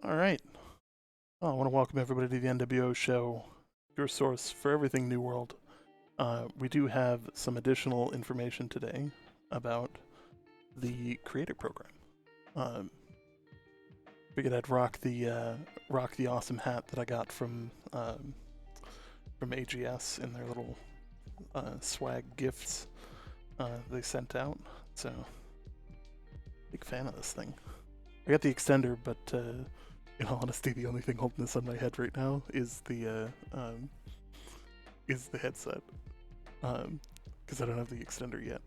All right. Well, I want to welcome everybody to the NWO show, your source for everything New World. We do have some additional information today about the creator program. Figured I'd rock the awesome hat that I got from AGS in their little swag gifts they sent out. So, big fan of this thing. I got the extender, but in all honesty, the only thing holding this on my head right now is the headset, because I don't have the extender yet.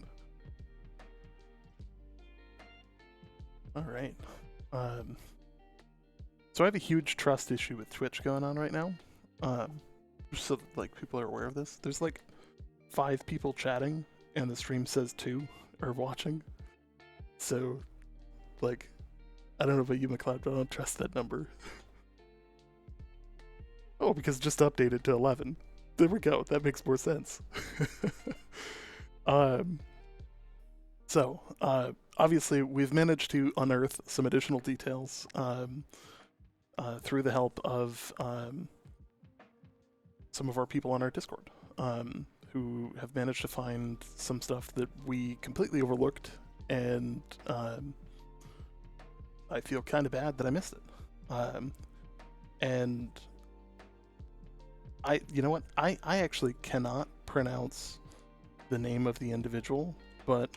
All right. So I have a huge trust issue with Twitch going on right now. So that, like, people are aware of this. There's like 5 people chatting, and the stream says 2 are watching. So, like, I don't know about you, McLeod, but I don't trust that number. Oh, because it just updated to 11. There we go. That makes more sense. So, obviously, we've managed to unearth some additional details through the help of some of our people on our Discord, who have managed to find some stuff that we completely overlooked, and I feel kind of bad that I missed it. And you know what? I actually cannot pronounce the name of the individual, but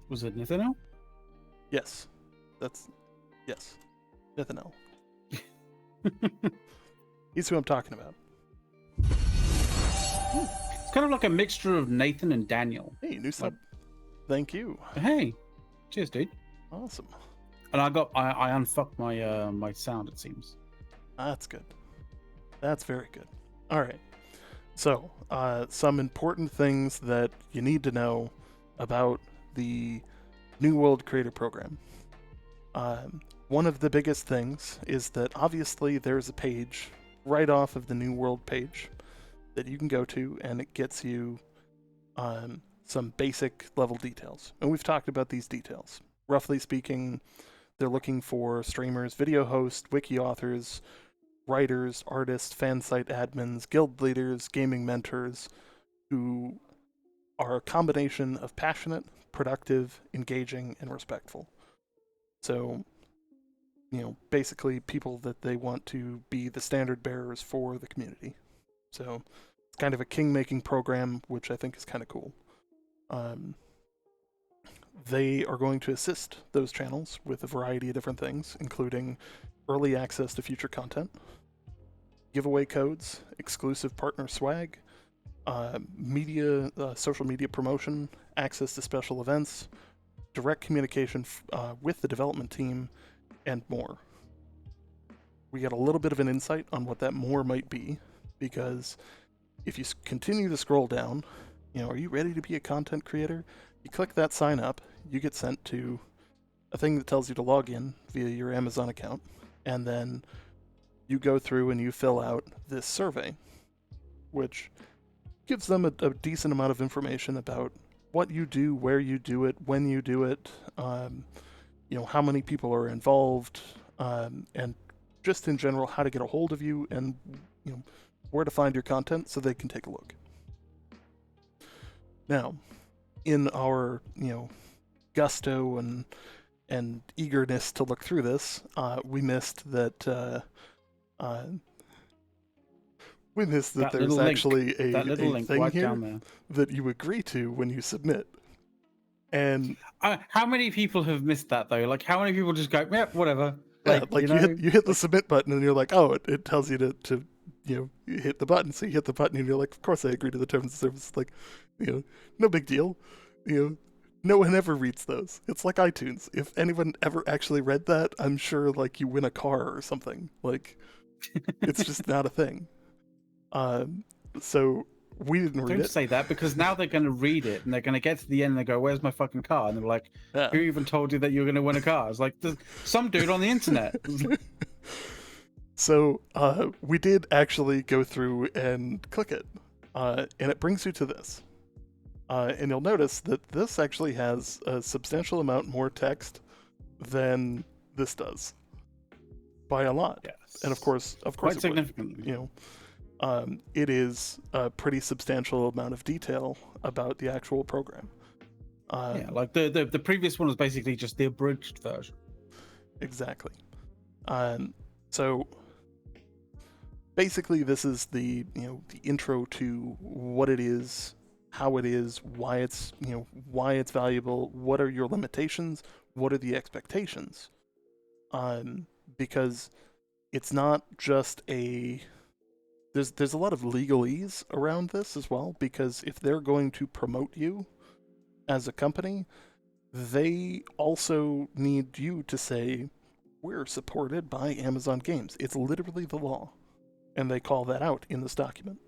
was it Nathaniel? yes, Nathaniel. He's who I'm talking about. It's kind of like a mixture of Nathan and Daniel. Hey, new sub. Thank you. Hey, cheers, dude. Awesome. And I unfucked my my sound. It seems. That's good. That's very good. All right. So, some important things that you need to know about the New World Creator Program. One of the biggest things is that obviously there's a page right off of the New World page that you can go to, and it gets you some basic level details. And we've talked about these details. Roughly speaking, they're looking for streamers, video hosts, wiki authors, writers, artists, fan site admins, guild leaders, gaming mentors, who are a combination of passionate, productive, engaging, and respectful. So, basically people that they want to be the standard bearers for the community. So it's kind of a king-making program, which I think is kind of cool. They are going to assist those channels with a variety of different things, including early access to future content, giveaway codes, exclusive partner swag, social media promotion, access to special events, direct communication with the development team, and more. We got a little bit of an insight on what that more might be, because if you continue to scroll down, are you ready to be a content creator? You click that sign up, you get sent to a thing that tells you to log in via your Amazon account, and then you go through and you fill out this survey, which gives them a decent amount of information about what you do, where you do it, when you do it, how many people are involved, and just in general how to get a hold of you, and where to find your content so they can take a look. Now, in our gusto and eagerness to look through this, we missed that there's actually a thing right here that you agree to when you submit. And how many people have missed that though? Like, how many people just go, yeah, whatever. Yeah, you hit the submit button and you're like, oh, it tells you to you hit the button. So you hit the button and you're like, of course I agree to the terms of service. Like, no big deal. No one ever reads those. It's like iTunes. If anyone ever actually read that, I'm sure like you win a car or something. Like, it's just not a thing. So we didn't read it. Don't say that, because now they're going to read it and they're going to get to the end and they go, where's my fucking car? And they're like, who even told you that you were going to win a car? It's like, some dude on the internet. So we did actually go through and click it, and it brings you to this. And you'll notice that this actually has a substantial amount more text than this does, by a lot. Yes. And of course, quite it significantly. would, you know, it is a pretty substantial amount of detail about the actual program. Yeah, like the previous one was basically just the abridged version. Exactly. So basically, this is the intro to what it is, how it is, why it's valuable, what are your limitations, what are the expectations, because it's not just there's a lot of legalese around this as well, because if they're going to promote you as a company, they also need you to say, we're supported by Amazon Games. It's literally the law. And they call that out in this document.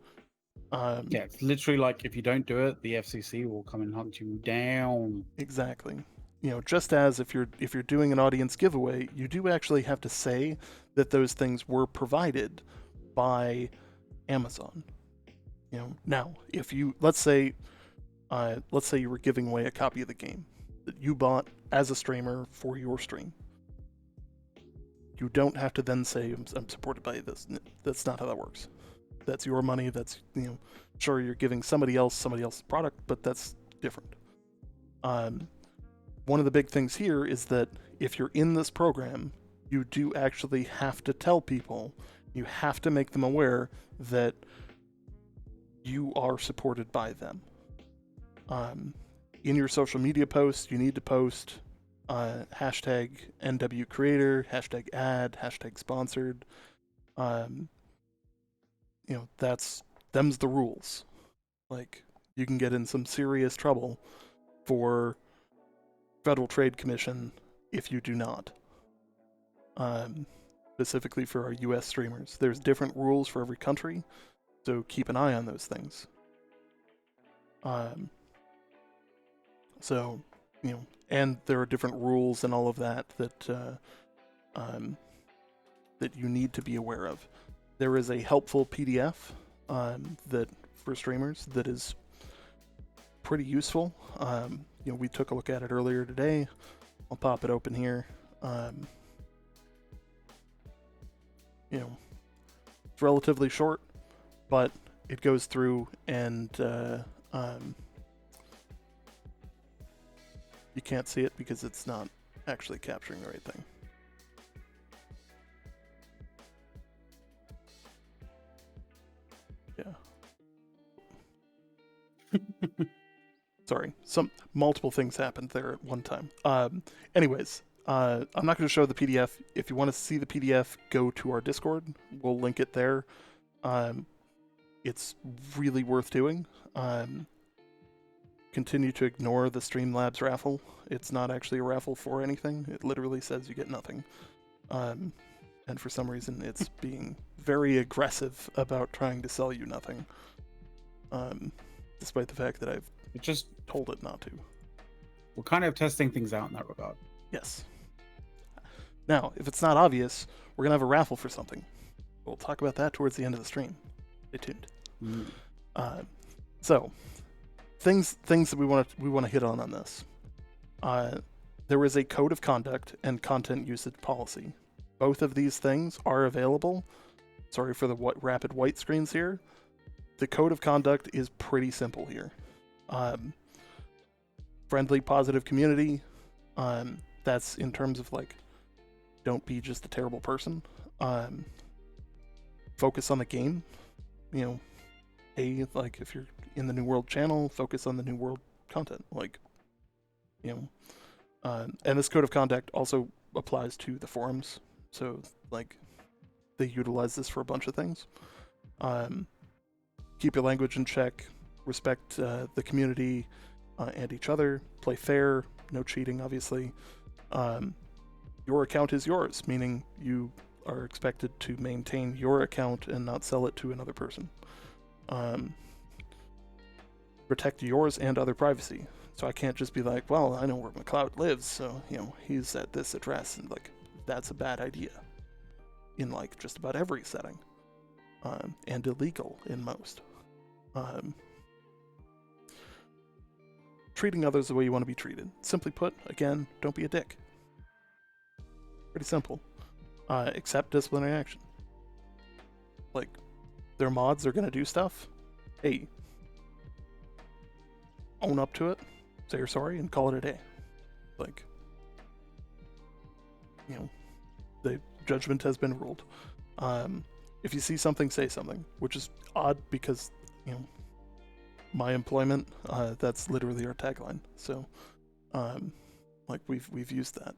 Yeah, it's literally like, if you don't do it, the FCC will come and hunt you down. Exactly. Just as if you're doing an audience giveaway, you do actually have to say that those things were provided by Amazon. Now, if you let's say you were giving away a copy of the game that you bought as a streamer for your stream, you don't have to then say I'm supported by this. That's not how that works. That's your money. That's sure, you're giving somebody else's product, but that's different. One of the big things here is that if you're in this program, you do actually have to tell people, you have to make them aware that you are supported by them. In your social media posts, you need to post hashtag NW creator, hashtag ad, hashtag sponsored. Them's the rules. Like, you can get in some serious trouble for Federal Trade Commission if you do not. Specifically for our US streamers. There's different rules for every country, so keep an eye on those things. And there are different rules and all of that that you need to be aware of. There is a helpful PDF that for streamers that is pretty useful. We took a look at it earlier today. I'll pop it open here. It's relatively short, but it goes through and you can't see it because it's not actually capturing the right thing. Yeah. Sorry, multiple things happened there at one time. Anyways, I'm not going to show the PDF. If you want to see the PDF, go to our Discord. We'll link it there. It's really worth doing. Continue to ignore the Streamlabs raffle. It's not actually a raffle for anything. It literally says you get nothing. And for some reason, it's being very aggressive about trying to sell you nothing. Despite the fact that I've just told it not to. We're kind of testing things out in that regard. Yes. Now, if it's not obvious, we're gonna have a raffle for something. We'll talk about that towards the end of the stream. Stay tuned. So, things that we want to hit on this. There is a code of conduct and content usage policy. Both of these things are available. Sorry for the rapid white screens here. The code of conduct is pretty simple here. Friendly, positive community. That's in terms of like, don't be just a terrible person. Focus on the game. Like if you're in the New World channel, focus on the New World content. And this code of conduct also applies to the forums. So like, they utilize this for a bunch of things. Keep your language in check. Respect the community and each other. Play fair. No cheating, obviously. Your account is yours, meaning you are expected to maintain your account and not sell it to another person. Protect yours and other privacy. So I can't just be like, well, I know where McLeod lives, so he's at this address, and like that's a bad idea in like just about every setting, and illegal in most. treating others the way you want to be treated. Simply put, again, don't be a dick. Pretty simple. Accept disciplinary action. Like, their mods are going to do stuff. Hey, own up to it, say you're sorry, and call it a day. Like, you know, the judgment has been ruled. If you see something, say something, which is odd because, you know, my employment, that's literally our tagline. So, like, we've used that.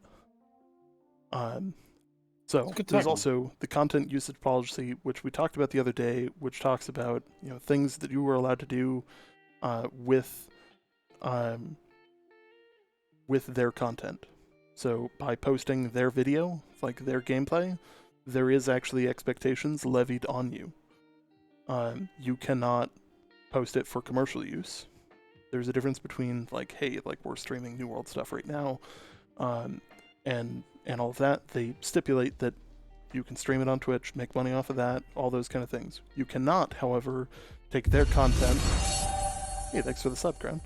So there's also the content usage policy, which we talked about the other day, which talks about, you know, things that you were allowed to do with their content. So by posting their video, like their gameplay, there is actually expectations levied on you. You cannot post it for commercial use. There's a difference between, like, hey, like, we're streaming New World stuff right now, and all of that. They stipulate that you can stream it on Twitch, make money off of that, all those kind of things. You cannot, however, take their content. Hey, thanks for the sub, Crown.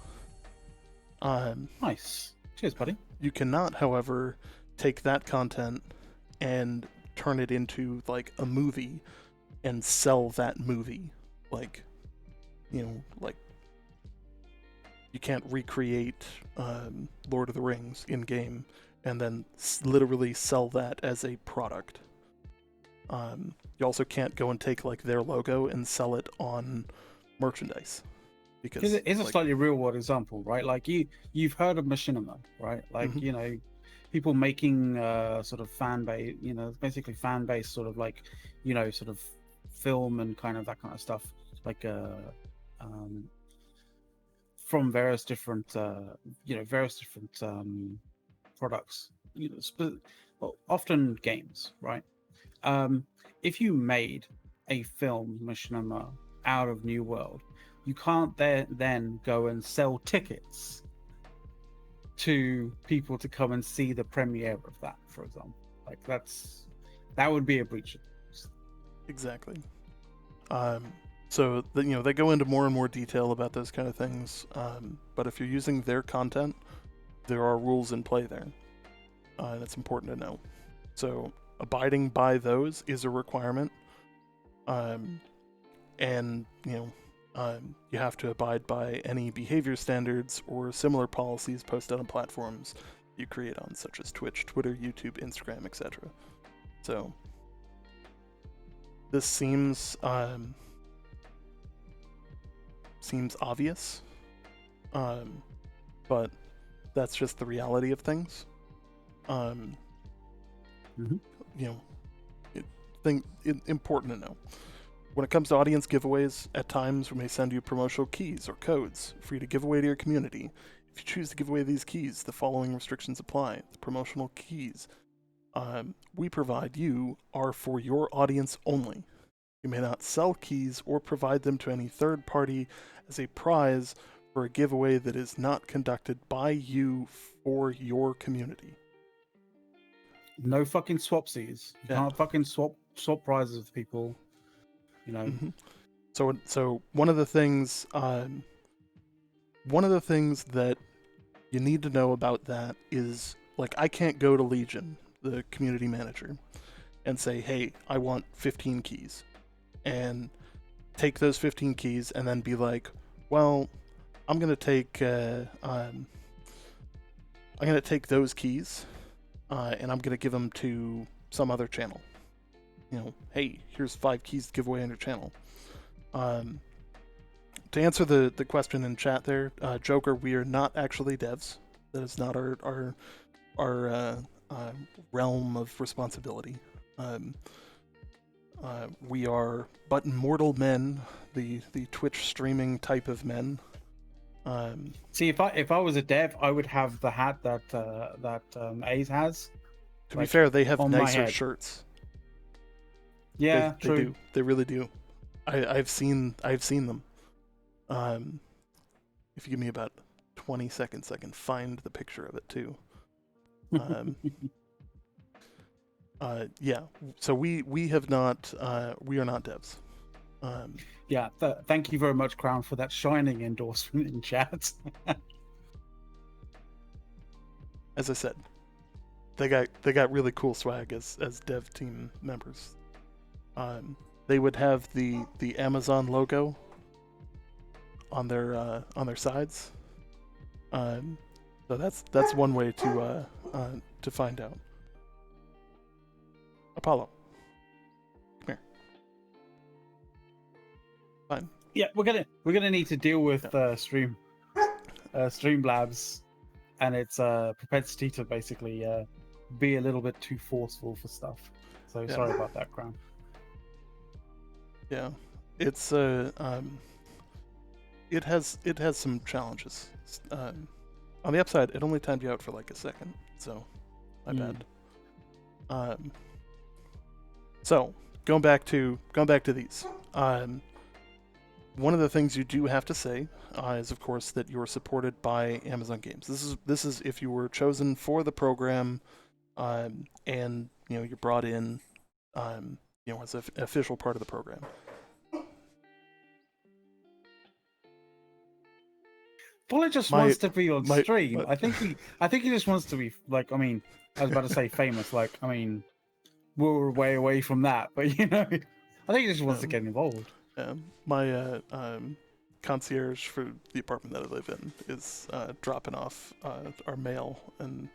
Nice. Cheers, buddy. You cannot, however, take that content and turn it into, like, a movie and sell that movie. Like, you know, like, you can't recreate Lord of the Rings in-game and then literally sell that as a product. You also can't go and take, like, their logo and sell it on merchandise. Because it's a slightly real-world example, right? Like, you've heard of machinima, right? Like, you know, people making sort of fan-based, you know, basically fan-based sort of, like, you know, sort of film and kind of that kind of stuff, like from various different products, you know, well, often games, right? If you made a film machinima out of New World, you can't then go and sell tickets to people to come and see the premiere of that, for example. Like, that would be a breach. Exactly. So you know, they go into more and more detail about those kind of things. But if you're using their content, there are rules in play there, and it's important to know. So abiding by those is a requirement, and you know, you have to abide by any behavior standards or similar policies posted on platforms you create on, such as Twitch, Twitter, YouTube, Instagram, etc. So this seems obvious, but that's just the reality of things. You know, important to know. When it comes to audience giveaways, at times we may send you promotional keys or codes for you to give away to your community. If you choose to give away these keys, the following restrictions apply. The promotional keys we provide you are for your audience only. You may not sell keys or provide them to any third party as a prize for a giveaway that is not conducted by you for your community. No fucking swapsies. You can't fucking swap prizes with people. You know. So one of the things that you need to know about that is, like, I can't go to Legion, the community manager, and say, hey, I want 15 keys, and take those 15 keys and then be like, well, I'm gonna take those keys and I'm gonna give them to some other channel. You know, hey, here's 5 keys to give away on your channel. To answer the question in chat there, Joker, we are not actually devs. That is not our realm of responsibility. We are but mortal men, the Twitch streaming type of men. See, if I was a dev, I would have the hat that Ace has. To be fair, they have nicer shirts. Yeah, they do. They really do. I've seen them. If you give me about 20 seconds, I can find the picture of it too. Yeah. So we have not. We are not devs. Yeah. Thank you very much, Crown, for that shining endorsement in chat. as I said, they got really cool swag as dev team members. They would have the Amazon logo on their sides. So that's one way to find out. Apollo, come here. Fine. Yeah, we're gonna need to deal with Streamlabs and its propensity to basically be a little bit too forceful for stuff. So sorry about that, Crown. Yeah, it's it has some challenges. On the upside, it only timed you out for like a second, so my bad. So going back to these. One of the things you do have to say is, of course, that you're supported by Amazon Games. This is if you were chosen for the program, and you're brought in, as an official part of the program. Paula just wants to be on stream. I think he just wants to be like. I mean, I was about to say famous. Like, I mean, we're way away from that, but I think he just wants to get involved. My concierge for the apartment that I live in is dropping off our mail and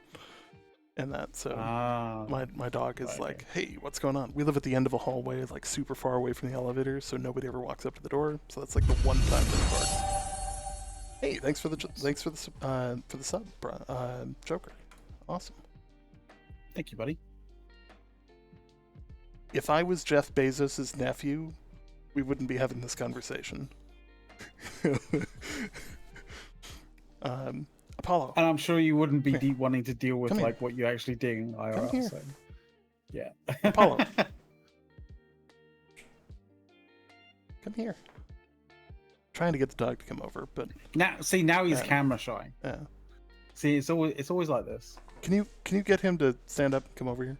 that. So my dog is like, hey, what's going on? We live at the end of a hallway, like super far away from the elevator, so nobody ever walks up to the door. So that's like the one time that he barks. Hey, thanks for the sub, Joker. Awesome. Thank you, buddy. If I was Jeff Bezos' nephew, we wouldn't be having this conversation. Apollo. And I'm sure you wouldn't be wanting to deal with like what you're actually doing IRL. So. Yeah. Apollo. Come here. Trying to get the dog to come over, but now he's camera shy. Yeah. See, it's always like this. Can you get him to stand up and come over here?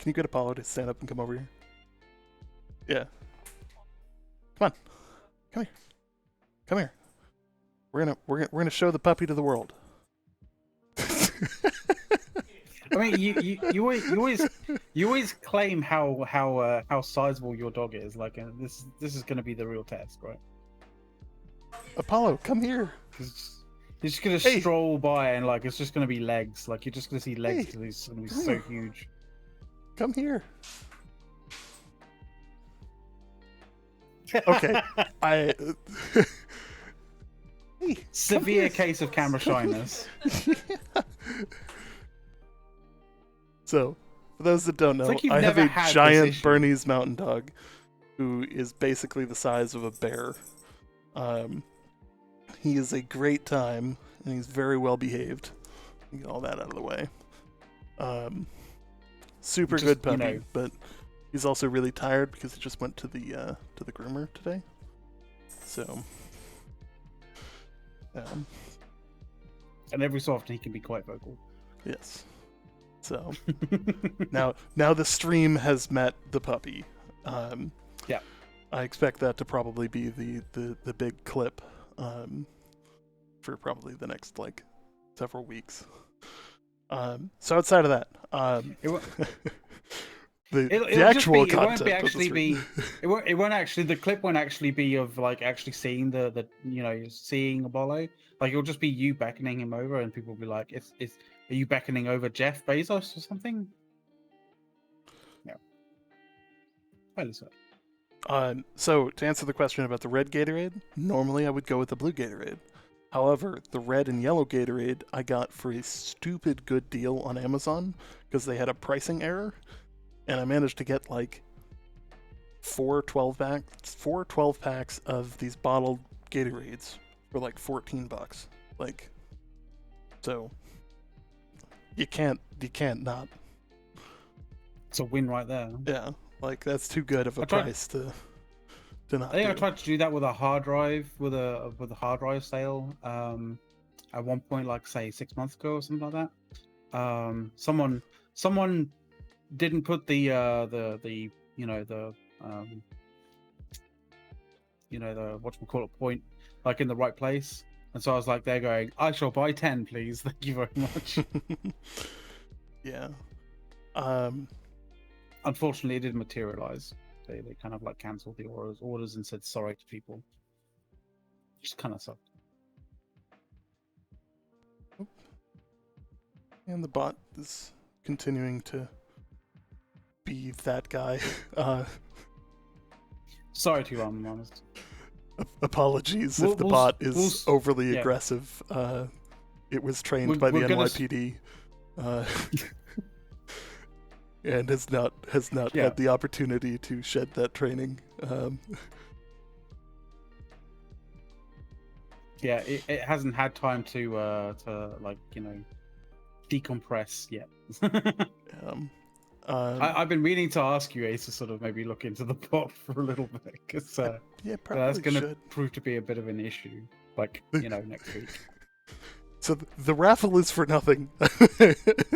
Can you get Apollo to stand up and come over here? Yeah. Come on. Come here. Come here. We're gonna show the puppy to the world. I mean, you always claim how sizable your dog is. Like, this is gonna be the real test, right? Apollo, come here. He's just gonna stroll by and like it's just gonna be legs. Like you're just gonna see legs because he's gonna be so huge. Come here. Okay, severe case of camera shyness. So, for those that don't know, I have a giant Bernese Mountain Dog who is basically the size of a bear. He is a great time, and he's very well behaved. Get all that out of the way. Super good puppy, but he's also really tired because he just went to the groomer today. So, and every so often he can be quite vocal. Yes. So now the stream has met the puppy. Yeah. I expect that to probably be the big clip for probably the next like several weeks. So outside of that, the actual content the clip won't actually be of like actually seeing the seeing Apollo. Like it'll just be you beckoning him over, and people will be like, are you beckoning over Jeff Bezos or something? Yeah. Well, so to answer the question about the red Gatorade, normally I would go with the blue Gatorade. However, the red and yellow Gatorade I got for a stupid good deal on Amazon because they had a pricing error, and I managed to get like 4 12 packs of these bottled Gatorades for like $14. Like, so you can't not. It's a win right there. Yeah, like that's too good of a price to not. I tried to do that with a hard drive with a hard drive sale. At one point, like say 6 months ago or something like that. Someone didn't put the whatchamacallit point like in the right place, And so I was like, they're going, I shall buy 10, please. Thank you very much. Yeah. Unfortunately, it didn't materialize. They kind of like cancelled the orders and said sorry to people. Just kind of sucked. And the bot is continuing to be that guy. Sorry to you, I'm honest. Apologies if the bot is overly aggressive. It was trained by the NYPD, and has not had the opportunity to shed that training. Yeah, it hasn't had time to like, you know, decompress yet. I've been meaning to ask you, Ace, to sort of maybe look into the bot for a little bit, because that's going to prove to be a bit of an issue, like, you know, next week. So the raffle is for nothing.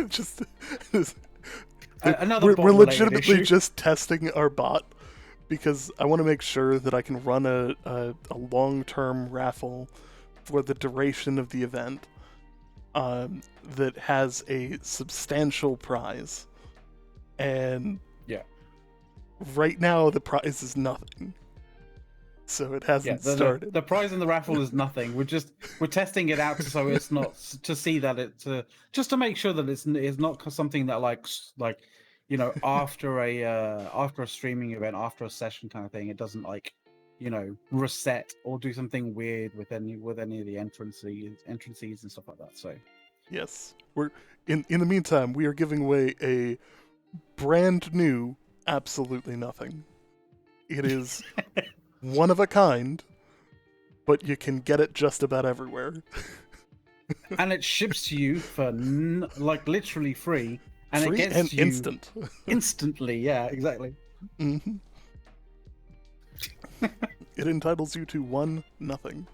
Just another we're legitimately issue. Just testing our bot because I want to make sure that I can run a long-term raffle for the duration of the event that has a substantial prize. And right now the prize is nothing. So it hasn't started. The prize in the raffle is nothing. We're testing it out so it's not to see that just to make sure that it's not something that like you know, after a streaming event, after a session kind of thing, it doesn't like, you know, reset or do something weird with any of the entrances and stuff like that. So yes, we're in the meantime we are giving away a brand new absolutely nothing. It is one of a kind, but you can get it just about everywhere. And it ships to you for like literally free, and free it gets and to you instant. Instantly, yeah, exactly. Mm-hmm. It entitles you to one nothing.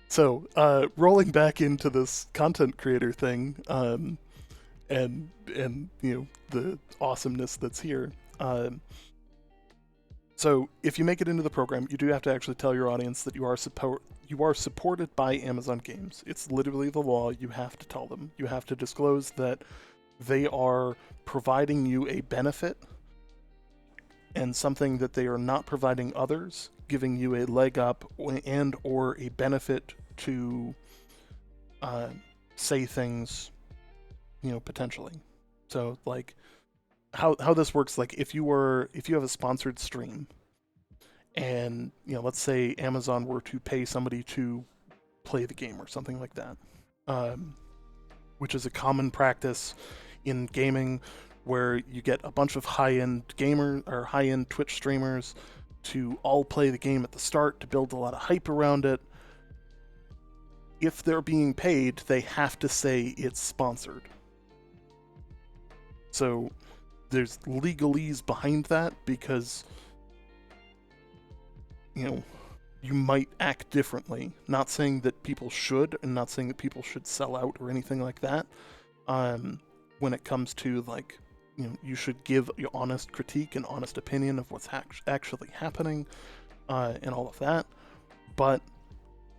So, rolling back into this content creator thing, and you know the awesomeness that's here. So if you make it into the program, you do have to actually tell your audience that you are supported by Amazon Games. It's literally the law. You have to tell them. You have to disclose that they are providing you a benefit and something that they are not providing others, giving you a leg up and or a benefit to say things, you know, potentially. So like how this works, like if you have a sponsored stream and, you know, let's say Amazon were to pay somebody to play the game or something like that, which is a common practice in gaming, where you get a bunch of high-end gamers or high-end Twitch streamers to all play the game at the start to build a lot of hype around it. If they're being paid, they have to say it's sponsored. So there's legalese behind that because, you know, you might act differently. Not saying that people should, and not saying that people should sell out or anything like that. When it comes to, like, you know, you should give your honest critique and honest opinion of what's actually happening, and all of that. But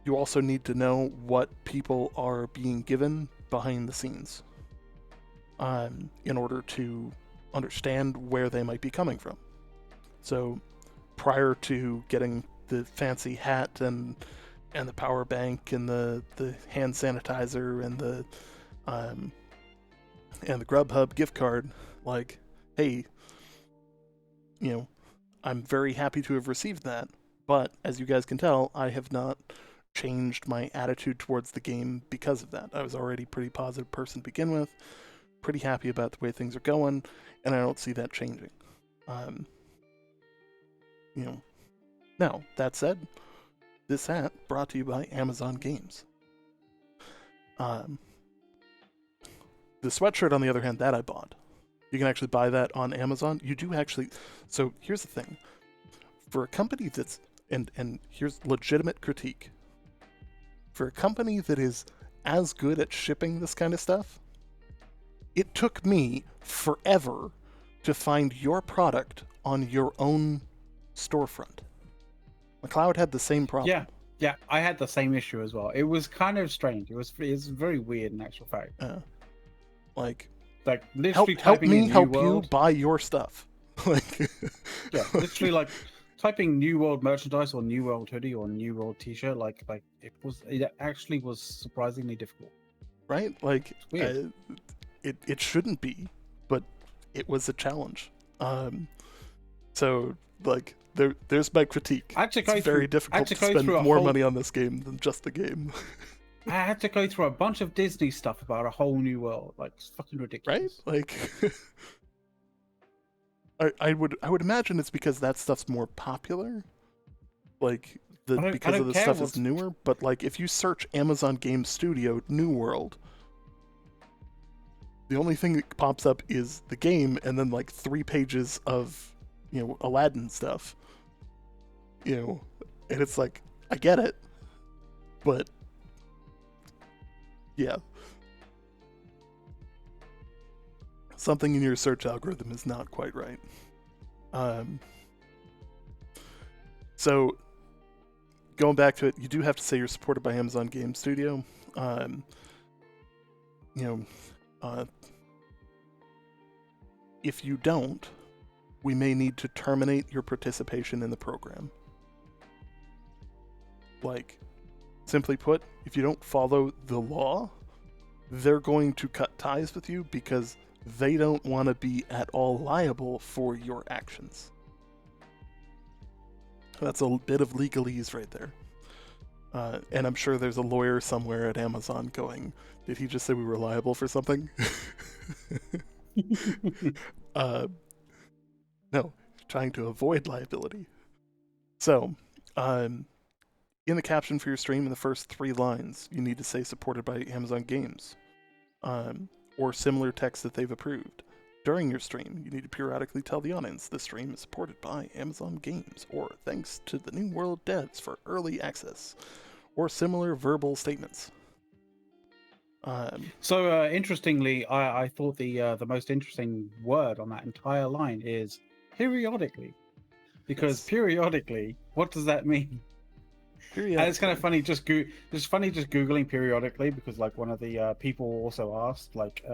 you also need to know what people are being given behind the scenes, in order to understand where they might be coming from. So prior to getting the fancy hat and the power bank and the hand sanitizer and the Grubhub gift card, like, hey, you know, I'm very happy to have received that, but as you guys can tell, I have not changed my attitude towards the game because of that. I was already a pretty positive person to begin with, pretty happy about the way things are going, and I don't see that changing. You know, now, that said, this hat brought to you by Amazon Games. The sweatshirt, on the other hand, that I bought. You can actually buy that on Amazon. You do actually. So here's the thing. For a company that's, and here's legitimate critique. For a company that is as good at shipping this kind of stuff, it took me forever to find your product on your own storefront. McLeod had the same problem. Yeah, I had the same issue as well. It was kind of strange. It's very weird in actual fact. Like literally help typing me in help New you World. buy your stuff. Like Yeah, literally like typing New World merchandise or New World hoodie or New World T-shirt. Like it actually was surprisingly difficult. right? Like It's weird. it shouldn't be, but it was a challenge. So like there's my critique. I had to It's go very through. I had difficult to to go spend through a more whole. money on this game than just the game. I had to go through a bunch of Disney stuff about a whole new world. Like it's fucking Right? ridiculous. Like I would imagine it's because that stuff's more popular. Like I because of don't the care stuff is what's. newer, but like if you search Amazon Game Studio New World, the only thing that pops up is the game and then like 3 pages of, Aladdin stuff. And it's like I get it, but yeah. Something in your search algorithm is not quite right. So going back to it, you do have to say you're supported by Amazon Game Studio. If you don't, we may need to terminate your participation in the program. Like, simply put, if you don't follow the law, they're going to cut ties with you because they don't want to be at all liable for your actions. That's a bit of legalese right there. And I'm sure there's a lawyer somewhere at Amazon going, did he just say we were liable for something? No, trying to avoid liability. So, in the caption for your stream, in the first 3 lines, you need to say supported by Amazon Games, or similar text that they've approved. During your stream, you need to periodically tell the audience the stream is supported by Amazon Games, or thanks to the New World devs for early access, or similar verbal statements. So interestingly, I thought the most interesting word on that entire line is periodically, because Yes. periodically, what does that mean? Periodically. And it's kind of funny just googling periodically, because like one of the people also asked like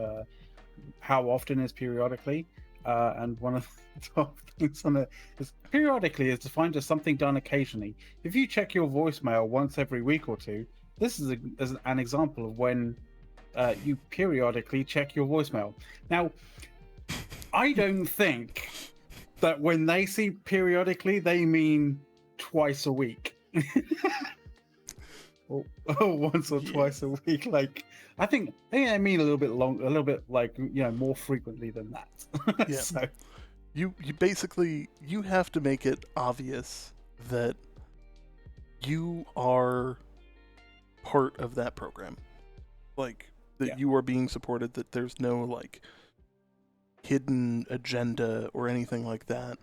how often is periodically, and one of the top things on it is periodically is defined as something done occasionally. If you check your voicemail once every week or two, this is an example of when you periodically check your voicemail. Now, I don't think that when they see periodically, they mean twice a week. or once or twice a week. Like, I think I mean a little bit long, a little bit like, more frequently than that. Yeah. So, you basically, you have to make it obvious that you are part of that program. Like, that you are being supported, that there's no like hidden agenda or anything like that.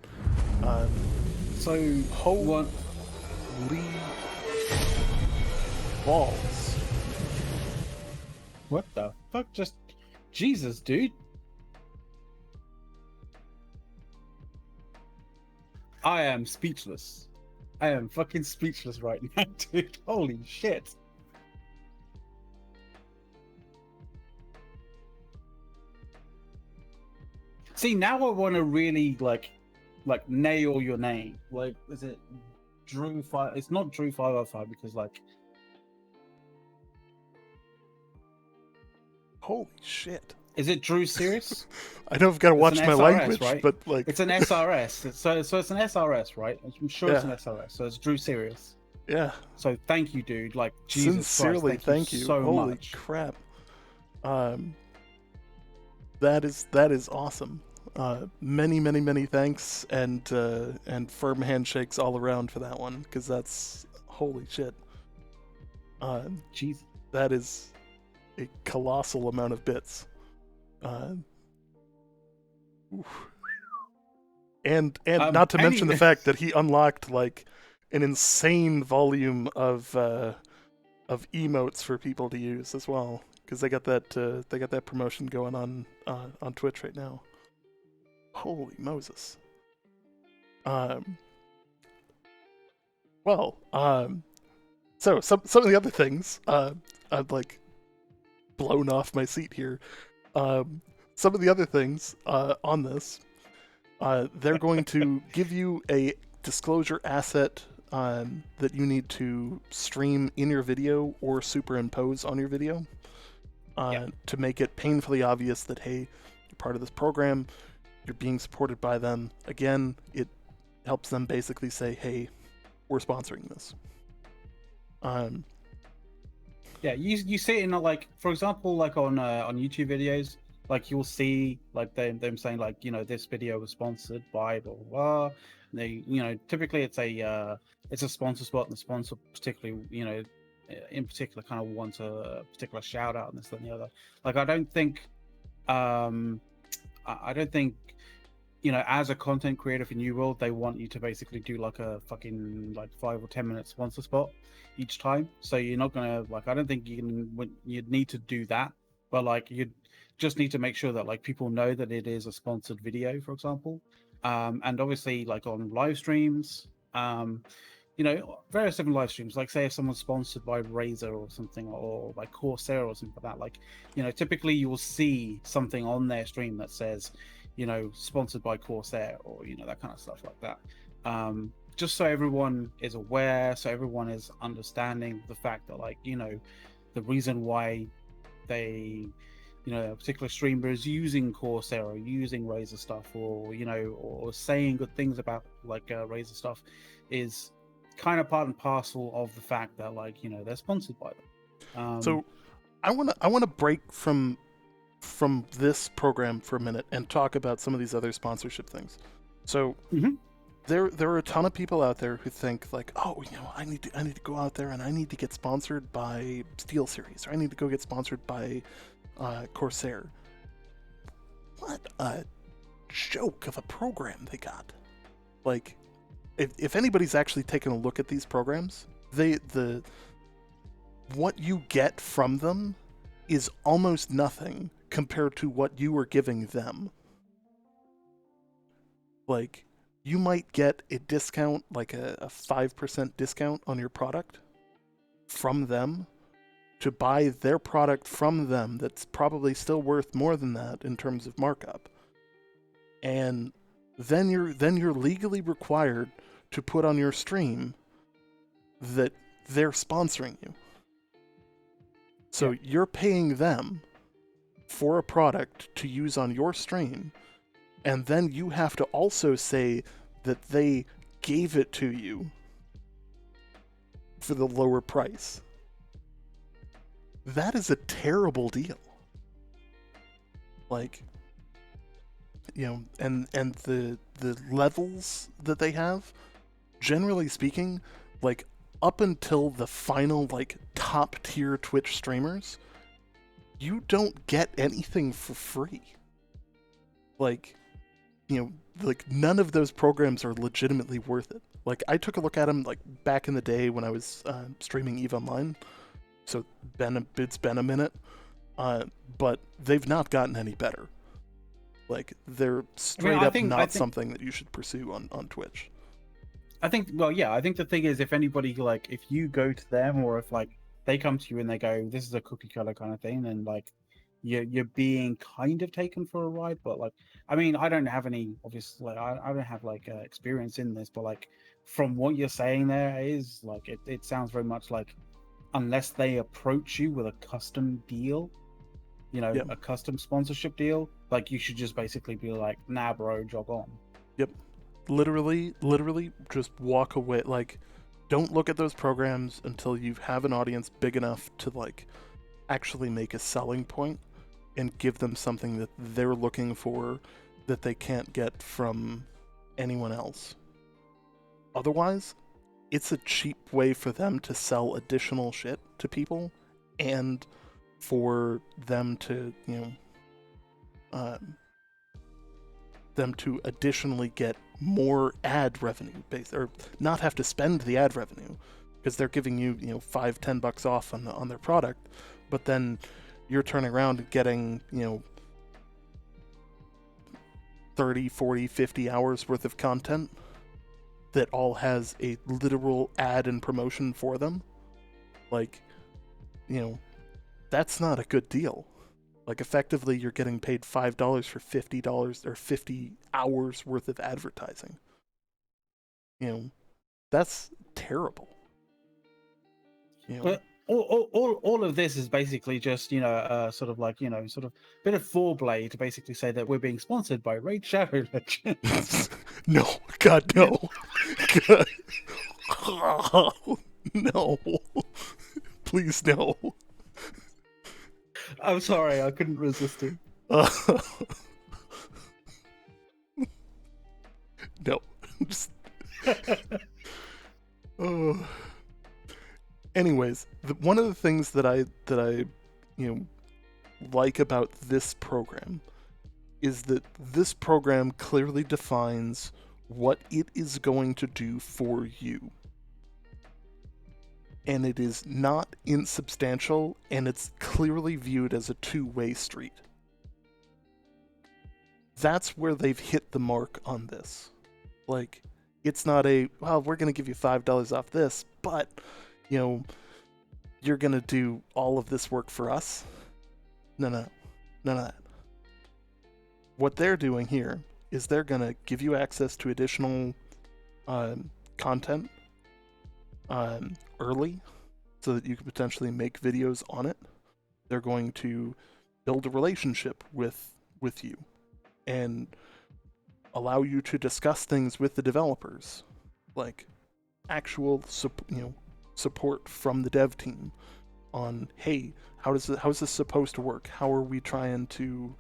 so Holy balls. what the fuck? Just Jesus, dude. I am speechless. I am fucking speechless right now, dude. Holy shit. See, now I want to really like nail your name. Like, is it Drew 5? It's not Drew 505 because like. Holy shit. Is it Drew Serious? I know I've got to watch my SRS, language, right? but like It's an SRS. So it's an SRS, right? I'm sure it's an Yeah. SRS. So it's Drew Serious. yeah. So thank you, dude. Like, Jesus Sincerely, Christ, thank you. so Holy much. crap. That is awesome. Many thanks and firm handshakes all around for that one, because that's holy shit. Jesus. That is a colossal amount of bits. And not to mention the fact that he unlocked like an insane volume of emotes for people to use as well, because they got that promotion going on Twitch right now. Holy Moses. Well, so some of the other things, I've like blown off my seat here. Some of the other things on this, they're going to give you a disclosure asset that you need to stream in your video or superimpose on your video Yeah. to make it painfully obvious that, hey, you're part of this program, you're being supported by them. Again, it helps them basically say, hey, we're sponsoring this. Yeah, you see it in like, for example, like on YouTube videos, like you'll see like them saying like, you know, this video was sponsored by blah blah blah. They, you know, typically it's a sponsor spot, and the sponsor particularly, you know, in particular kind of wants a particular shout out and this and the other. Like I don't think I don't think, you know, as a content creator for New World, they want you to basically do like a fucking like 5 or 10 minute sponsor spot each time. So you're not gonna like, I don't think you'd need to do that, but like you just need to make sure that like people know that it is a sponsored video, for example. And obviously like on live streams, you know, various different live streams, like say if someone's sponsored by Razer or something, or like Corsair or something like that, like, you know, typically you will see something on their stream that says, you know, sponsored by Corsair, or, you know, that kind of stuff like that. Just so everyone is aware, so everyone is understanding the fact that, like, you know, the reason why they, you know, a particular streamer is using Corsair or using Razer stuff, or, you know, or saying good things about like Razer stuff is kind of part and parcel of the fact that, like, you know, they're sponsored by them. So I wanna break from this program for a minute and talk about some of these other sponsorship things. So there are a ton of people out there who think like, oh, you know, I need to go out there and I need to get sponsored by SteelSeries, or I need to go get sponsored by Corsair. What a joke of a program they got. Like, if anybody's actually taken a look at these programs, what you get from them is almost nothing compared to what you are giving them. Like, you might get a discount, like a 5% discount on your product from them, to buy their product from them that's probably still worth more than that in terms of markup. And then you're legally required to put on your stream that they're sponsoring you. So you're paying them for a product to use on your stream, and then you have to also say that they gave it to you for the lower price. That is a terrible deal. Like, you know, and the levels that they have, generally speaking, like up until the final like top tier Twitch streamers, you don't get anything for free. Like, you know, like none of those programs are legitimately worth it. Like, I took a look at them like back in the day when I was streaming EVE Online, so it's been a minute, but they've not gotten any better. Like, they're straight up not something that you should pursue on Twitch. I think, well, yeah, I think the thing is, if anybody, like, if you go to them, or if like they come to you and they go, this is a cookie cutter kind of thing, then like you're being kind of taken for a ride. But like, I mean, I don't have any, obviously, I don't have like experience in this, but like from what you're saying, there is like it sounds very much like, unless they approach you with a custom deal, you know, a custom sponsorship deal, like you should just basically be like, nah, bro, jog on. Yep. Literally just walk away. Like, don't look at those programs until you have an audience big enough to like actually make a selling point and give them something that they're looking for that they can't get from anyone else. Otherwise, it's a cheap way for them to sell additional shit to people, and for them to, you know, them to additionally get more ad revenue based, or not have to spend the ad revenue, because they're giving you, you know, $5-10 off on their product, but then you're turning around and getting, you know, 30, 40, 50 hours worth of content that all has a literal ad and promotion for them, like, you know, that's not a good deal. Like, effectively, you're getting paid $5 for $50 or 50 hours worth of advertising. You know, that's terrible. You know, But all of this is basically just, sort of like, sort of bit of foreplay to basically say that we're being sponsored by Raid Shadow Legends. no, God, no. God. No. Please, no. I'm sorry, I couldn't resist it. No. Just, oh. Anyways, one of the things that I like about this program is that this program clearly defines what it is going to do for you. And it is not insubstantial, and it's clearly viewed as a two-way street. That's where they've hit the mark on this. Like, it's not well, we're going to give you $5 off this, but, you're going to do all of this work for us. No, none of that. What they're doing here is they're going to give you access to additional content early so that you can potentially make videos on it. They're going to build a relationship with you and allow you to discuss things with the developers, like actual support from the dev team on, hey, how is this supposed to work? How are we trying to,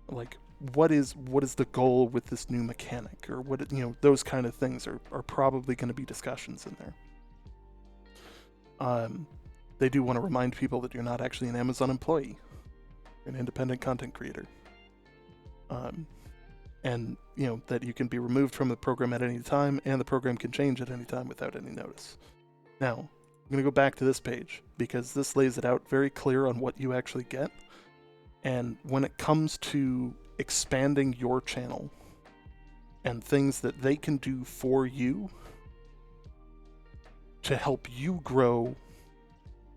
like, what is the goal with this new mechanic, or what, those kind of things are probably going to be discussions in there. They do want to remind people that you're not actually an Amazon employee. You're an independent content creator. And, that you can be removed from the program at any time, and the program can change at any time without any notice. Now, I'm going to go back to this page, because this lays it out very clear on what you actually get. And when it comes to expanding your channel and things that they can do for you to help you grow,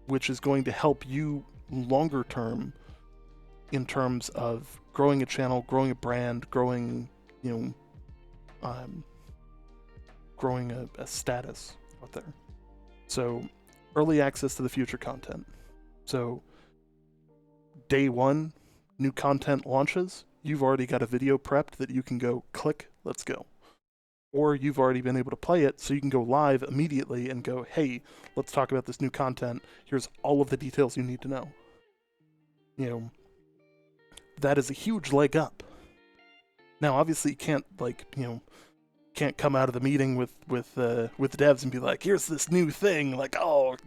which is going to help you longer term in terms of growing a channel, growing a brand, growing, growing a status out there. So, early access to the future content. So, day one, new content launches, you've already got a video prepped that you can go click, let's go. Or you've already been able to play it, so you can go live immediately and go, hey, let's talk about this new content. Here's all of the details you need to know. That is a huge leg up. Now, obviously, you can't, can't come out of the meeting with the devs and be like, here's this new thing, like, oh,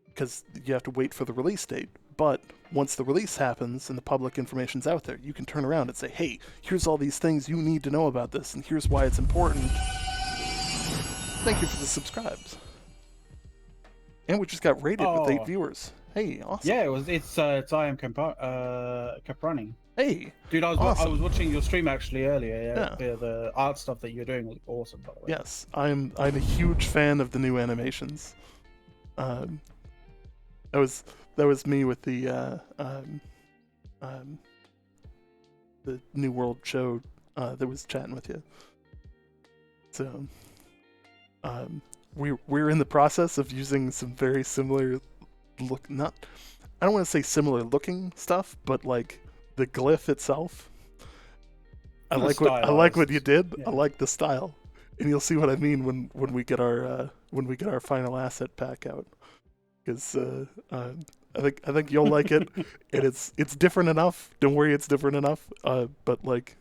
because you have to wait for the release date. But once the release happens and the public information's out there, you can turn around and say, hey, here's all these things you need to know about this, and here's why it's important. Thank you for the subscribes. And we just got rated with 8 viewers. Hey, awesome. Yeah, it's I am Caproni. Hey, dude, I was awesome. I was watching your stream actually earlier. Yeah. The art stuff that you're doing was awesome, by the way. Yes, I'm a huge fan of the new animations. That was me with the New World show that was chatting with you. So, we're in the process of using some very similar I don't want to say similar looking stuff, but like the glyph itself. I like what you did. Yeah. I like the style, and you'll see what I mean when we get our final asset pack out. Because I think you'll like it, and it's different enough. Don't worry, it's different enough. But like,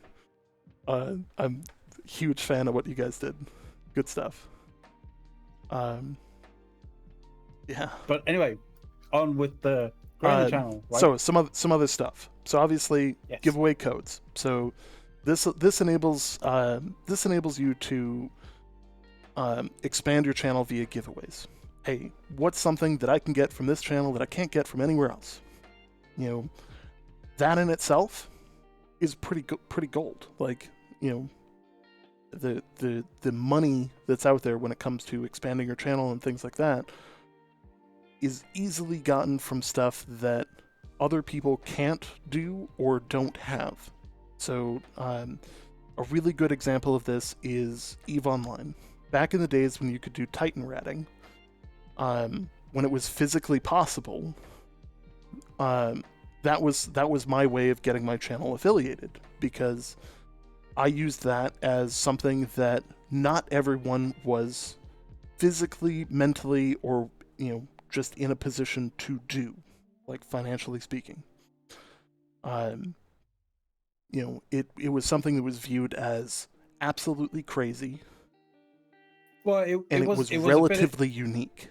I'm a huge fan of what you guys did. Good stuff. Yeah. But anyway, on with the channel. Right? So some other stuff. So obviously, yes. Giveaway codes. So this enables you to expand your channel via giveaways. Hey, what's something that I can get from this channel that I can't get from anywhere else? That in itself is pretty gold. Like, the money that's out there when it comes to expanding your channel and things like that is easily gotten from stuff that other people can't do or don't have. So a really good example of this is EVE Online. Back in the days when you could do Titan ratting, when it was physically possible, that was my way of getting my channel affiliated, because I used that as something that not everyone was physically, mentally, or just in a position to do, like financially speaking. It was something that was viewed as absolutely crazy, Well, and it was relatively unique.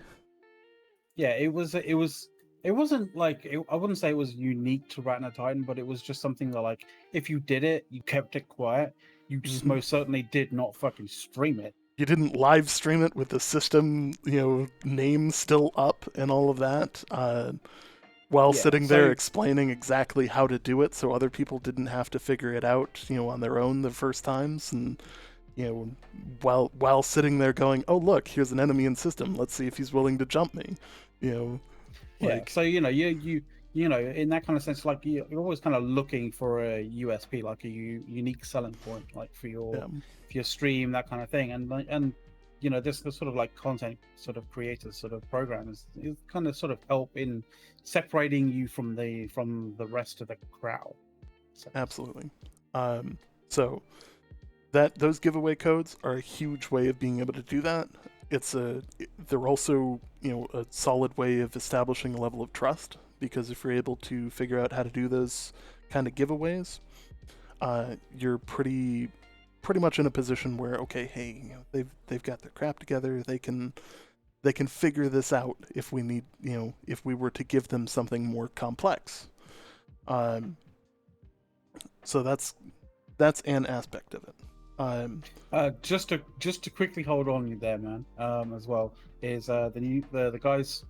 Yeah, it wasn't like I wouldn't say it was unique to Rat and a Titan, but it was just something that, like, if you did it, you kept it quiet. You just most certainly did not fucking stream it. You didn't live stream it with the system, name still up and all of that, while sitting there explaining exactly how to do it, so other people didn't have to figure it out, on their own the first times, and while sitting there going, oh look, here's an enemy in system. Let's see if he's willing to jump me. So in that kind of sense, like you're always kind of looking for a USP, like a unique selling point, like for your stream, that kind of thing, and this sort of like content sort of creators sort of program is kind of sort of help in separating you from the rest of the crowd. So. Absolutely. So those giveaway codes are a huge way of being able to do that. They're also a solid way of establishing a level of trust, because if you're able to figure out how to do those kind of giveaways, you're pretty much in a position where, okay, hey, they've got their crap together. They can figure this out if we need, if we were to give them something more complex. So that's an aspect of it. Just to quickly hold on there, man. As well is the guys.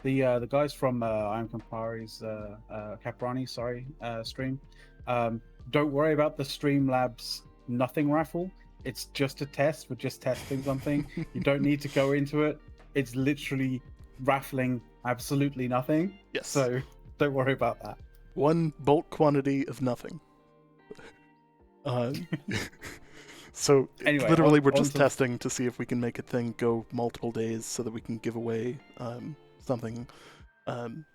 The guys from I Am Campari's Caprani, stream. Don't worry about the Streamlabs nothing raffle. It's just a test. We're just testing something. You don't need to go into it. It's literally raffling absolutely nothing. Yes. So don't worry about that. One bulk quantity of nothing. So anyway, literally we're just testing to see if we can make a thing go multiple days so that we can give away something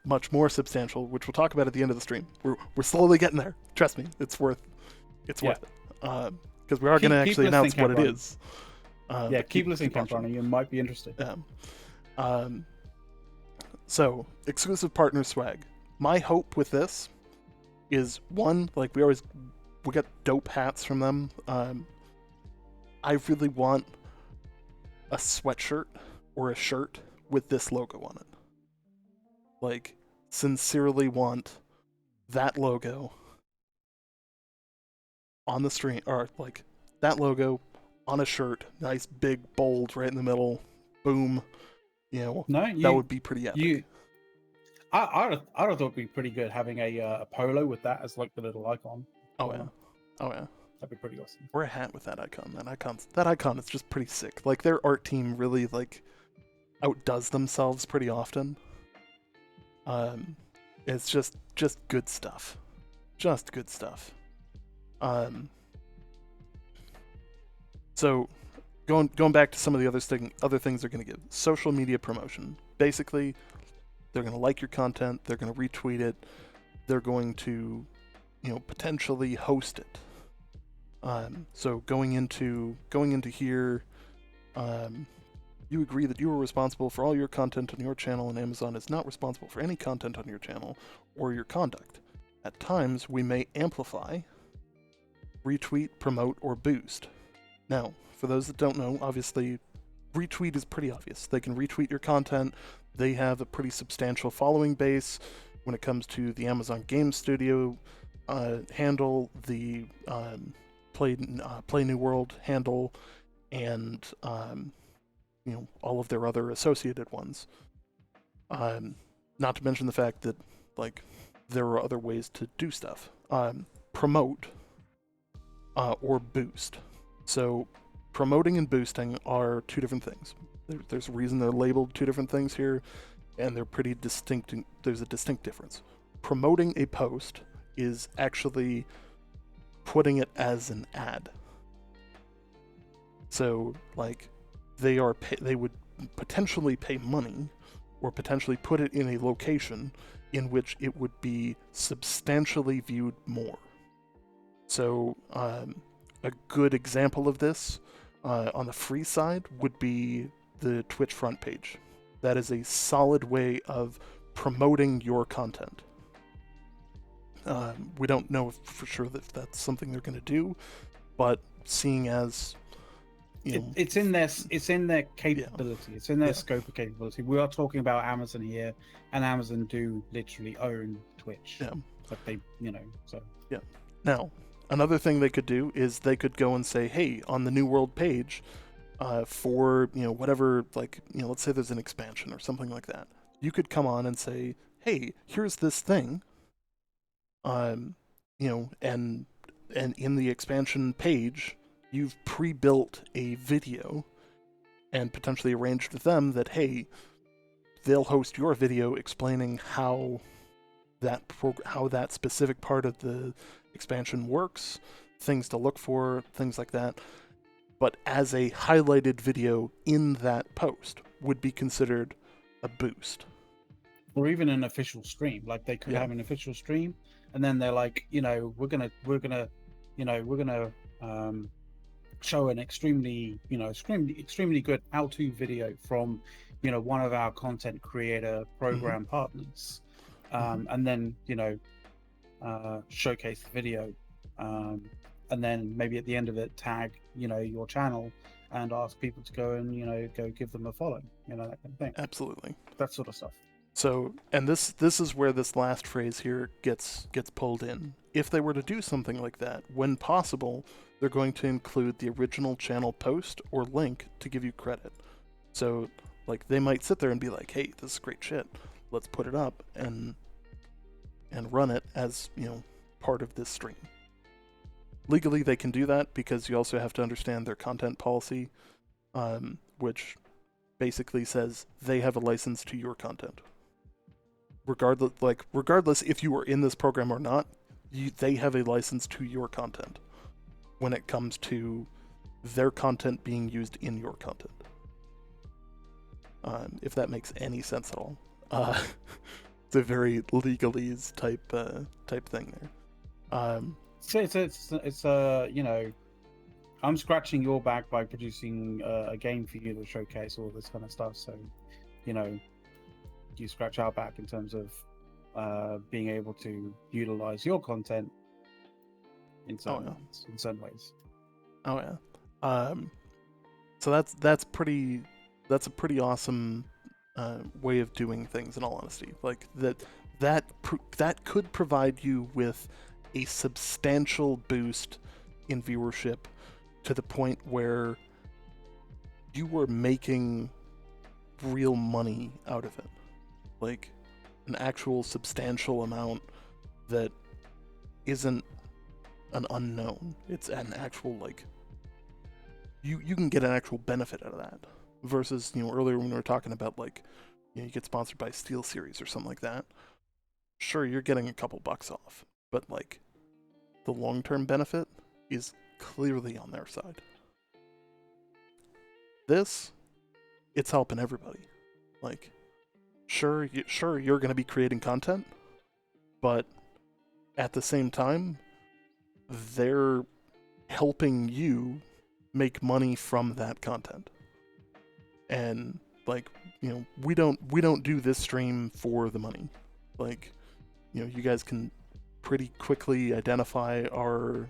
much more substantial, which we'll talk about at the end of the stream. We're slowly getting there. Trust me, it's worth it. Because we are going to actually announce what it is. Keep listening, Caprani. You might be interested. So exclusive partner swag. My hope with this is, one, like we got dope hats from them. I really want a sweatshirt or a shirt with this logo on it. Like, sincerely want that logo on the stream, or like that logo on a shirt, nice big bold right in the middle, boom. That would be pretty epic. I thought it'd be pretty good having a polo with that as like the little icon. Oh yeah. That'd be pretty awesome. Or a hat with that icon. That icon is just pretty sick. Like, their art team really like outdoes themselves pretty often. It's just good stuff. Just good stuff. So going back to some of the other things they're going to give. Social media promotion. Basically, they're going to like your content, they're going to retweet it, they're going to potentially host it. So going into here, you agree that you are responsible for all your content on your channel, and Amazon is not responsible for any content on your channel or your conduct. At times, we may amplify, retweet, promote, or boost. Now, for those that don't know, obviously, retweet is pretty obvious. They can retweet your content. They have a pretty substantial following base when it comes to the Amazon Game Studio handle, the Play New World handle, and all of their other associated ones. Not to mention the fact that like there are other ways to do stuff. Promote or boost. So promoting and boosting are two different things. There's a reason they're labeled two different things here, and they're pretty distinct. There's a distinct difference. Promoting a post is actually putting it as an ad. So like they would potentially pay money or potentially put it in a location in which it would be substantially viewed more. So a good example of this on the free side would be the Twitch front page. That is a solid way of promoting your content. We don't know for sure that that's something they're going to do, but seeing as it's in their capability, it's in their scope of capability. We are talking about Amazon here, and Amazon do literally own Twitch. Yeah, but they, so yeah. Now, another thing they could do is they could go and say, hey, on the New World page, for whatever, like let's say there's an expansion or something like that, you could come on and say, hey, here's this thing, and in the expansion page you've pre-built a video and potentially arranged with them that, hey, they'll host your video explaining how that specific part of the expansion works, things to look for, things like that. But as a highlighted video in that post would be considered a boost. Or even an official stream. Like they could have an official stream, and then they're like, we're gonna show an extremely good how-to video from one of our content creator program partners, and then showcase the video, and then maybe at the end of it tag your channel and ask people to go and go give them a follow, that kind of thing. Absolutely, that sort of stuff. So, and this is where this last phrase here gets pulled in. If they were to do something like that, when possible, they're going to include the original channel post or link to give you credit. So, like, they might sit there and be like, hey, this is great shit, let's put it up and run it as, part of this stream. Legally, they can do that because you also have to understand their content policy, which basically says they have a license to your content. Regardless if you are in this program or not, they have a license to your content when it comes to their content being used in your content. If that makes any sense at all. It's a very legalese type thing there. So it's I'm scratching your back by producing a game for you to showcase all this kind of stuff. So, you scratch our back in terms of being able to utilize your content in certain ways. Oh yeah. So that's a pretty awesome way of doing things. In all honesty, like that could provide you with a substantial boost in viewership to the point where you were making real money out of it. Like an actual substantial amount that isn't an unknown. It's an actual, like, you can get an actual benefit out of that. Versus, earlier when we were talking about, like, you get sponsored by SteelSeries or something like that. Sure, you're getting a couple bucks off, but, like, the long-term benefit is clearly on their side. This, it's helping everybody. Like, sure, you're going to be creating content, but at the same time, they're helping you make money from that content. And like, we don't do this stream for the money. Like, you guys can pretty quickly identify our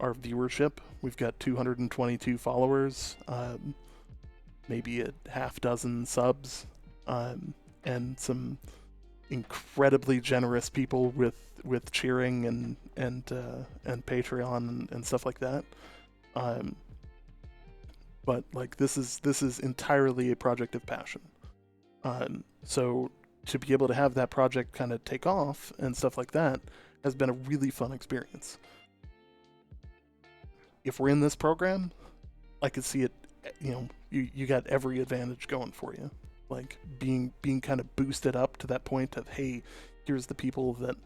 viewership. We've got 222 followers, maybe a half dozen subs, and some incredibly generous people with cheering and Patreon and stuff like that. But like this is entirely a project of passion. So to be able to have that project kind of take off and stuff like that has been a really fun experience. if we're in this program, I could see it. You got every advantage going for you. Like being kind of boosted up to that point of, hey, here's the people that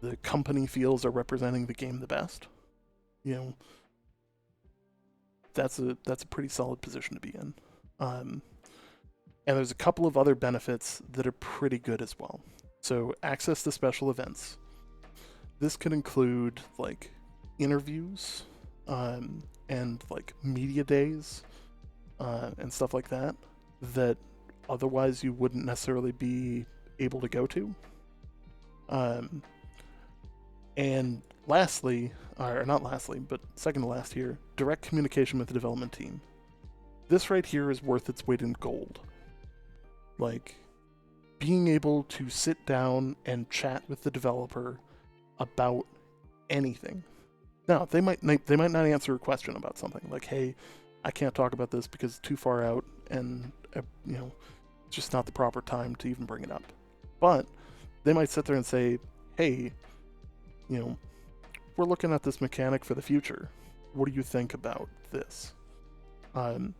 the company feels are representing the game the best. That's a pretty solid position to be in. And there's a couple of other benefits that are pretty good as well. So access to special events. This could include like interviews, and like media days, and stuff like that otherwise you wouldn't necessarily be able to go to. And lastly, or not lastly, but second to last here, direct communication with the development team. This right here is worth its weight in gold. Like, being able to sit down and chat with the developer about anything. Now, they might not answer a question about something, like, hey, I can't talk about this because it's too far out, and it's just not the proper time to even bring it up. But they might sit there and say, hey, we're looking at this mechanic for the future. What do you think about this?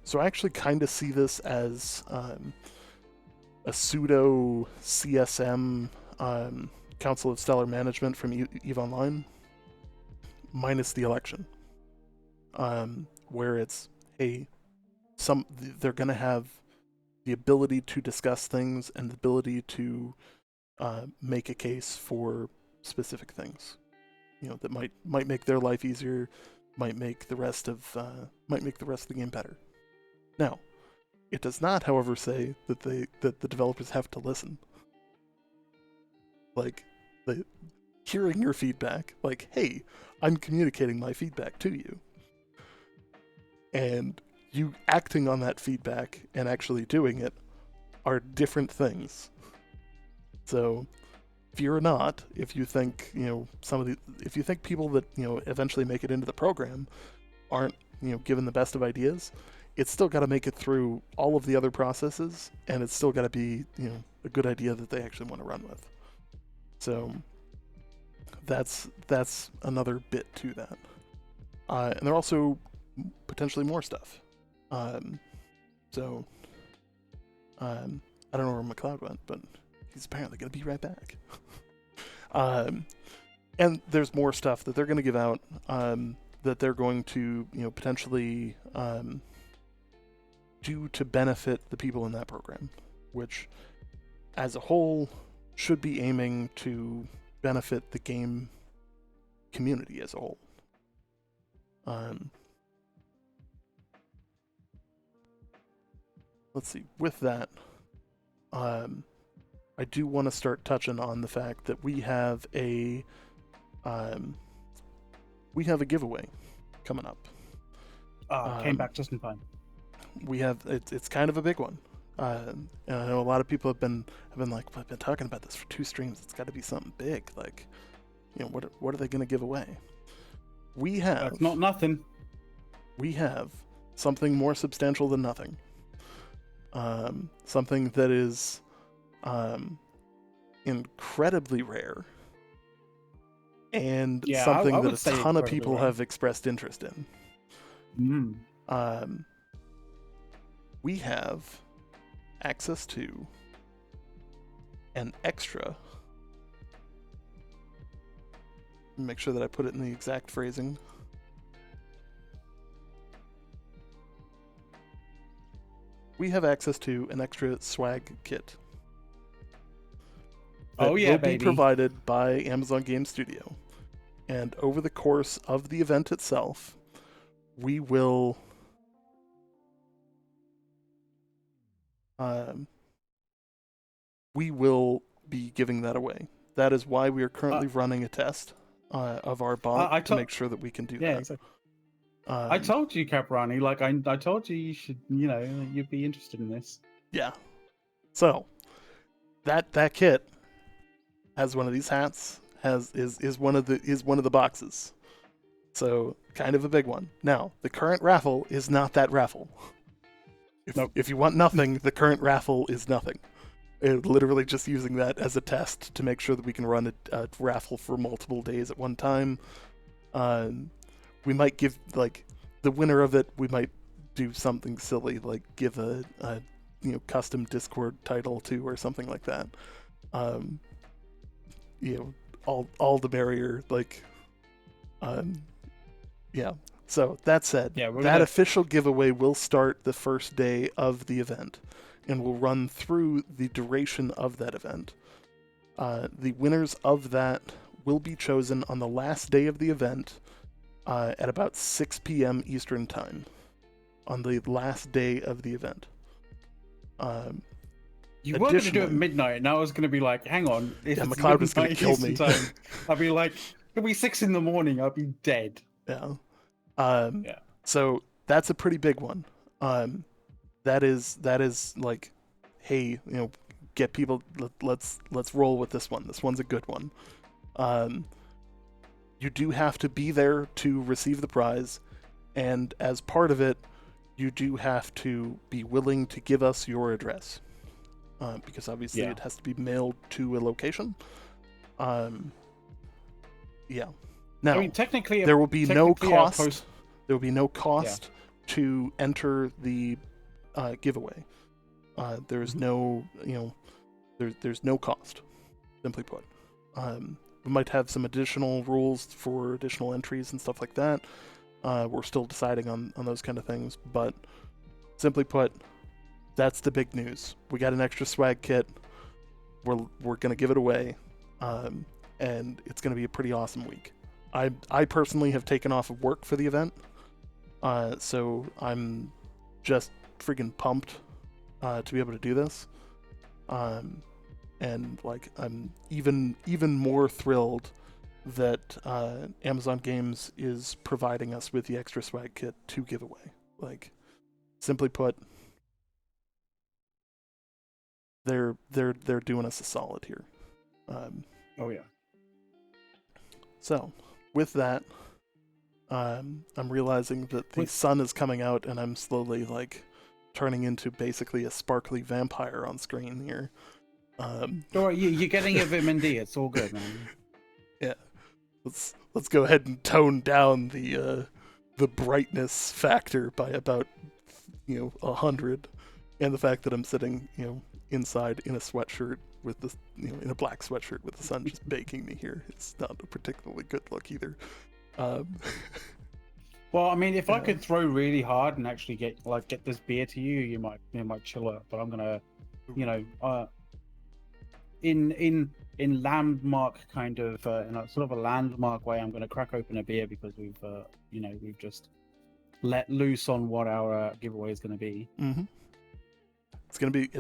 So I actually kind of see this as a pseudo CSM, Council of Stellar Management from EVE Online, minus the election, where it's, hey, they're going to have the ability to discuss things and the ability to make a case for specific things, that might make their life easier, might make the rest of the game better. Now, it does not, however, say that the developers have to listen. Like, hearing your feedback, like, hey, I'm communicating my feedback to you, and you acting on that feedback and actually doing it are different things. So fear not if you think if you think people that eventually make it into the program aren't given the best of ideas. It's still got to make it through all of the other processes, and it's still got to be a good idea that they actually want to run with. So that's another bit to that. And there are also potentially more stuff. So I don't know where McLeod went, but he's apparently going to be right back. And there's more stuff that they're going to give out, that they're going to potentially do to benefit the people in that program, which as a whole should be aiming to benefit the game community as a whole. Let's see. With that, I do want to start touching on the fact that we have a giveaway coming up. Came back just in time. We have it's kind of a big one, and I know a lot of people have been like, well, I've been talking about this for 2 streams. It's got to be something big. Like, what are they going to give away? That's not nothing. We have something more substantial than nothing. Something that is incredibly rare, and something that a ton of people have expressed interest in. We have access to an extra. Make sure that I put it in the exact phrasing. We have access to an extra swag kit. That will be provided by Amazon Game Studio. And over the course of the event itself, we will be giving that away. That is why we are currently running a test of our bot to make sure that we can do that. Exactly. I told you, Caprani, like I told you, you should, you'd be interested in this. Yeah. So that kit has one of these hats, is one of the boxes. So kind of a big one. Now, the current raffle is not that raffle. If you want nothing, the current raffle is nothing. Literally just using that as a test to make sure that we can run a raffle for multiple days at one time. we might give like the winner of it. We might do something silly like give a custom Discord title to or something like that. Um, all the merrier. Like, um, yeah. So that said, Yeah, we're that gonna. official giveaway will start the first day of the event, and will run through the duration of that event. The winners of that will be chosen on the last day of the event at about 6 p.m. Eastern Time on the last day of the event. You were going to do it Additionally, midnight, and I was going to be like, hang on, if yeah, it's McLeod was going to midnight kill Eastern me. time, I'd be like, it'll be 6 in the morning, I'll be dead. Yeah. Yeah. So that's a pretty big one. That is like, hey, get people. Let's roll with this one. This one's a good one. You do have to be there to receive the prize, and as part of it, you do have to be willing to give us your address, because obviously Yeah. it has to be mailed to a location. Yeah. Now, I mean, technically, there will be no cost. There will be no Yeah. cost to enter the giveaway. There's Mhm. no, there's no cost. Simply put, we might have some additional rules for additional entries and stuff like that. We're still deciding on those kind of things, but simply put, that's the big news. We got an extra swag kit. We're gonna give it away, and it's gonna be a pretty awesome week. I personally have taken off of work for the event, so I'm just freaking pumped to be able to do this. And like I'm even more thrilled that Amazon Games is providing us with the extra swag kit to give away. Like, simply put, they're doing us a solid here. Oh, yeah. So, with that, I'm realizing that the sun is coming out, and I'm slowly like turning into basically a sparkly vampire on screen here. All right, you're getting a vitamin D. It's all good, man. Yeah, let's go ahead and tone down the brightness factor by about 100, and the fact that I'm sitting inside in a sweatshirt with this in a black sweatshirt with the sun just baking me here. It's not a particularly good look either. Well, I mean, if I Yeah. could throw really hard and actually get this beer to you, you might chill out. But I'm gonna, in landmark kind of in a sort of a landmark way, I'm gonna crack open a beer because we've just let loose on what our giveaway is gonna be. Mm-hmm. It's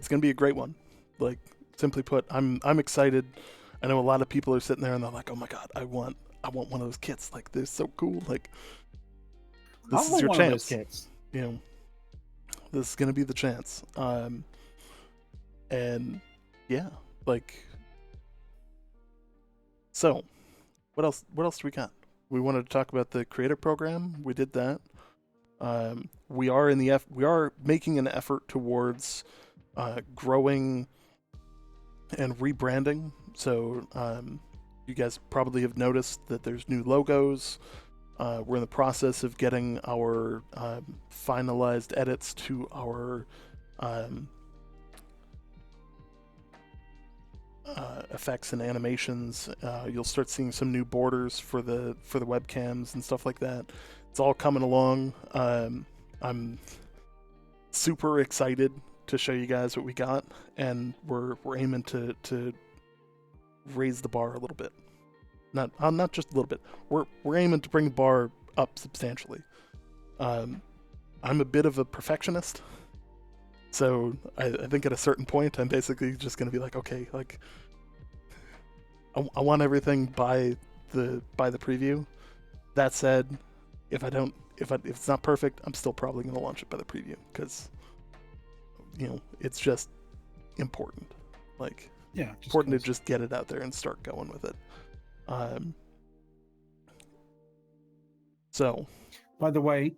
gonna be a great one. Like, simply put, I'm excited. I know a lot of people are sitting there and they're like, oh my god, I want one of those kits. Like, they're so cool. Like, this I is want your one chance. of those kits. This is gonna be the chance. And yeah, like, so what else do we got? We wanted to talk about the creator program. We did that. We are making an effort towards growing and rebranding. So you guys probably have noticed that there's new logos. We're in the process of getting our finalized edits to our effects and animations. You'll start seeing some new borders for the webcams and stuff like that. It's all coming along. I'm super excited to show you guys what we got, and we're aiming to raise the bar a little bit. Not just a little bit. We're aiming to bring the bar up substantially. I'm a bit of a perfectionist, so I think at a certain point I'm basically just gonna be like, okay, like I want everything by the preview. That said, if it's not perfect, I'm still probably gonna launch it by the preview because it's just important. Like, Yeah, important to just get it out there and start going with it. So, by the way,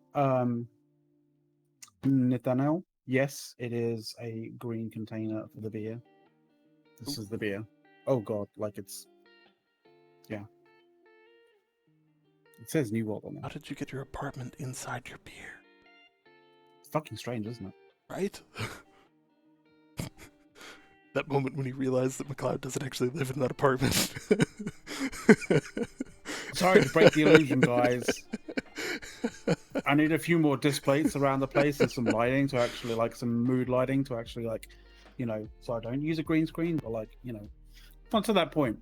Nathaniel, yes, it is a green container for the beer. This is the beer. Oh god, like it's, yeah. It says New World on How it. did you get your apartment inside your beer? It's fucking strange, isn't it? Right? That moment when he realized that McLeod doesn't actually live in that apartment. Sorry to break the illusion, guys. I need a few more displays around the place and some lighting to actually, like, some mood lighting to actually, like, so I don't use a green screen, but, like, not to that point.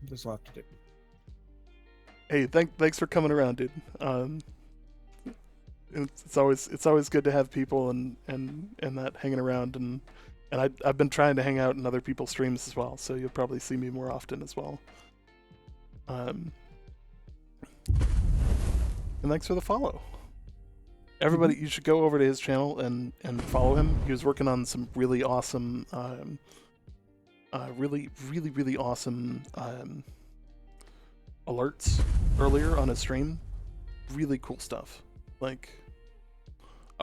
This will have to do. Hey, thanks for coming around, dude. It's always good to have people and that hanging around, and I've been trying to hang out in other people's streams as well, so you'll probably see me more often as well. And thanks for the follow. Everybody, you should go over to his channel and follow him. He was working on some really awesome, really awesome alerts earlier on his stream. Really cool stuff. Like,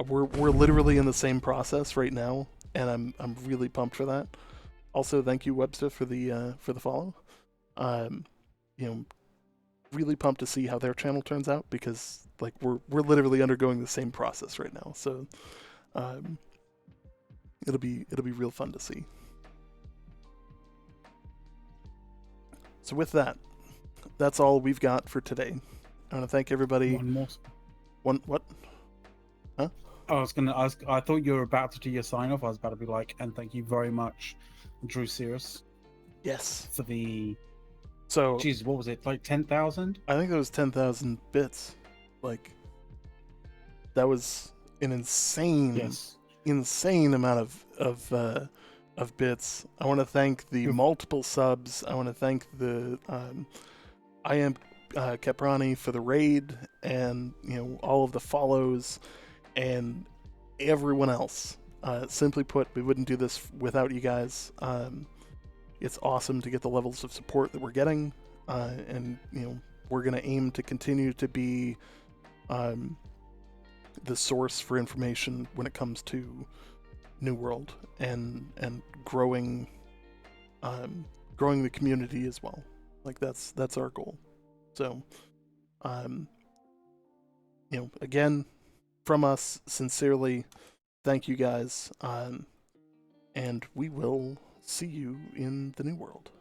we're literally in the same process right now, and I'm really pumped for that. Also, thank you, Webster, for the follow. Really pumped to see how their channel turns out, because like we're literally undergoing the same process right now. So it'll be real fun to see. So with that, that's all we've got for today. I want to thank everybody. One more. One what? Huh? I thought you were about to do your sign off. I was about to be like, and thank you very much, Drew Cirrus. Yes. For the. So. Jeez, what was it? Like 10,000? I think it was 10,000 bits. Like, that was an insane amount of bits. I want to thank the multiple subs. I want to thank the I am Caprani for the raid, and all of the follows, and everyone else. Simply put, we wouldn't do this without you guys. It's awesome to get the levels of support that we're getting, and we're gonna aim to continue to be the source for information when it comes to New World and growing the community as well. Like that's our goal. So again, from us sincerely, thank you guys, and we will see you in the New World.